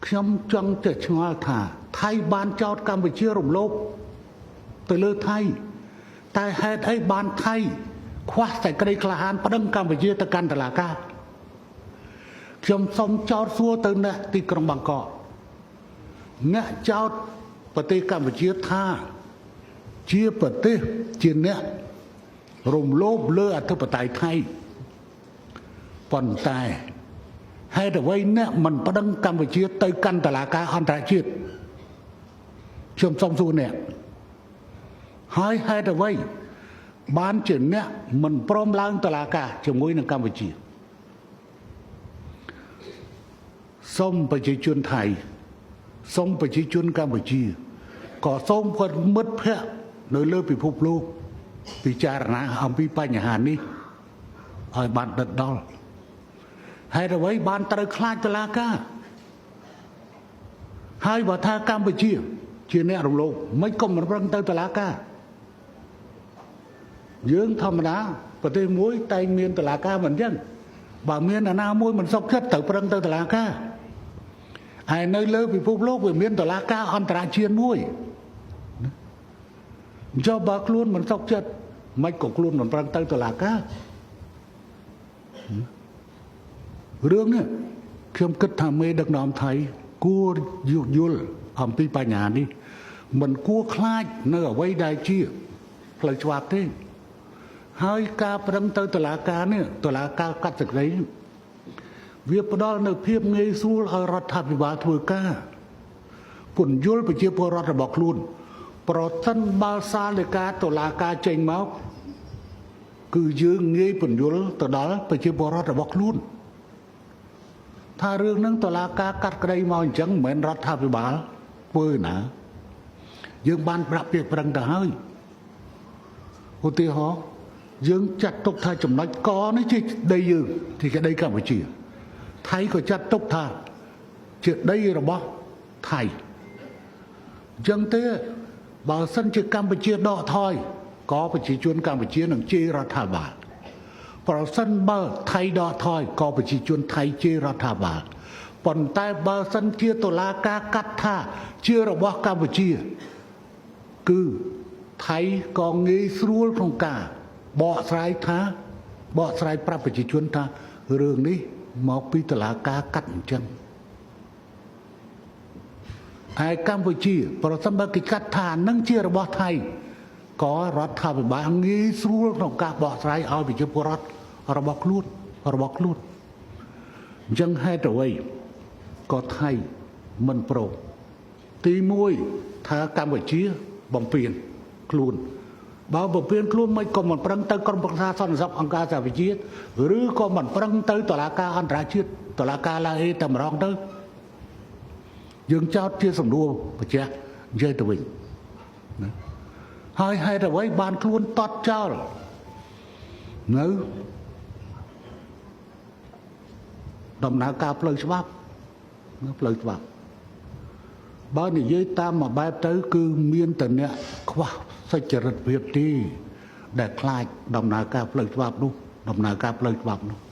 ខ្ញុំចង់តែឆ្ងល់ថាថៃបានចោទកម្ពុជារំលោភទៅលើថៃតែហេតុអីបានថៃខ្វះតែក្តីក្លាហានប្តឹងកម្ពុជាទៅកាន់តុលាការខ្ញុំសូមចោទសួរទៅអ្នកទីក្រុងបាងកកអ្នកចោទប្រទេសកម្ពុជាថាជាប្រទេសជាអ្នករំលោភលើអធិបតេយ្យថៃប៉ុន្តែហេតុអ្វីអ្នកមិនប្តឹងកម្ពុជាទៅកាន់តុលាការអន្តរជាតិខ្ញុំសូមសួរអ្នកហើយហេតុអ្វីបានជាអ្នកមិនព្រមឡើងតុលាការជាមួយនឹងកម្ពុជាសូមប្រជាជនថៃសូមប្រជាជនកម្ពុជាក៏សូមមិត្តភ័ក្តិនៅលើពិភពលោកពិចារណាអំពីបញ្ហានេះឲ្យបានដិតដល់ហេតុអ្វីបានត្រូវខ្លាចតុលាការហើយបើថាកម្ពុជាជាអ្នករំលោភមិនក៏មិនប្រឹងទៅតុលាការយើងធម្មតាប្រទេសមួយតែមានតុលាការមិនអញ្ចឹងបើមានអាណាមួយមិនសុខចិត្តទៅប្រឹងទៅតុលាការហើយនៅលើពិភពលោកវាមានតុលាការអន្តរជាតិមួយចុះបើខ្លួនមិនសុខចិត្តមិនក៏ខ្លួនមិនប្រឹងទៅតុលាការរឿងនេះខ្ញុំគិតថាមេដឹកនាំថៃគួរយល់អំពីបញ្ហានេះមិនគួរខ្លាចនៅអ្វីដែលជាផ្លូវច្បាប់ទេហើយការប្រឹងទៅតុលាការនេះតុលាការកាត់សេចក្តីវាផ្ដល់នៅភាពងាយស្រួលឲ្យរដ្ឋាភិបាលធ្វើការពន្យល់ប្រជាពលរដ្ឋរបស់ខ្លួនប្រសិនបើសាលិកាតុលាការចេញមកគឺយើងងាយពន្យល់ទៅដល់ប្រជាពលរដ្ឋរបស់ខ្លួនថារឿងហ្នឹងតុលាការកាត់ក្តីមកអញ្ចឹងមិនមែនរដ្ឋាភិបាលធ្វើណាយើងបានប្រាប់ពាក្យប្រឹងទៅហើយឧទាហរណ៍យើងចាត់ទុកថាចំណុចកនេះជាដីយើងជាដីកម្ពុជាថៃក៏ចាត់ទុកថាជាដីរបស់ថៃអញ្ចឹងទេបើសិនជាកម្ពុជាដកថយក៏ប្រជាជនកម្ពុជានឹងជេររដ្ឋាភិបាលប្រសិនបើថៃដកថយក៏ប្រជាជនថៃជេររដ្ឋាភិបាលប៉ុន្តែបើសិនជាតុលាការកាត់ថាជារបស់កម្ពុជាគឺថៃក៏ងាយស្រួលក្នុងការបកស្រាយប្រាប់ប្រជាជនថារឿងនេះមកពីតុលាការកាត់អញ្ចឹងហើយកម្ពុជាប្រសិនបើគេកាត់ថានឹងជារបស់ថៃក៏រដ្ឋាភិបាលងាយស្រួលក្នុងការបកស្រាយឲ្យប្រជាពលរដ្ឋរបស់ខ្លួនអញ្ចឹងហេតុអ្វីក៏ថៃមិនព្រមទី1ថាកម្ពុជាបំពេញខ្លួនបើបំពេញខ្លួនមិនក៏មិនប្រឹងទៅក្រុមប្រឹក្សាសន្តិសុខអង្គការសហប្រជាជាតិឬក៏មិនប្រឹងទៅតុលាការអន្តរជាតិតុលាការឡាអេតែម្ដងទៅយើងចោទជាសំណួរបញ្ជាក់និយាយទៅវិញណាហើយហេតុអ្វីបានខ្លួនតត់ចោលនៅដំណើរការផ្លូវច្បាប់បើនិយាយតាមមួយបែបទៅគឺមានតែអ្នកខ្វះសុចរិតភាពទេដែលខ្លាចដំណើរការផ្លូវច្បាប់នោះ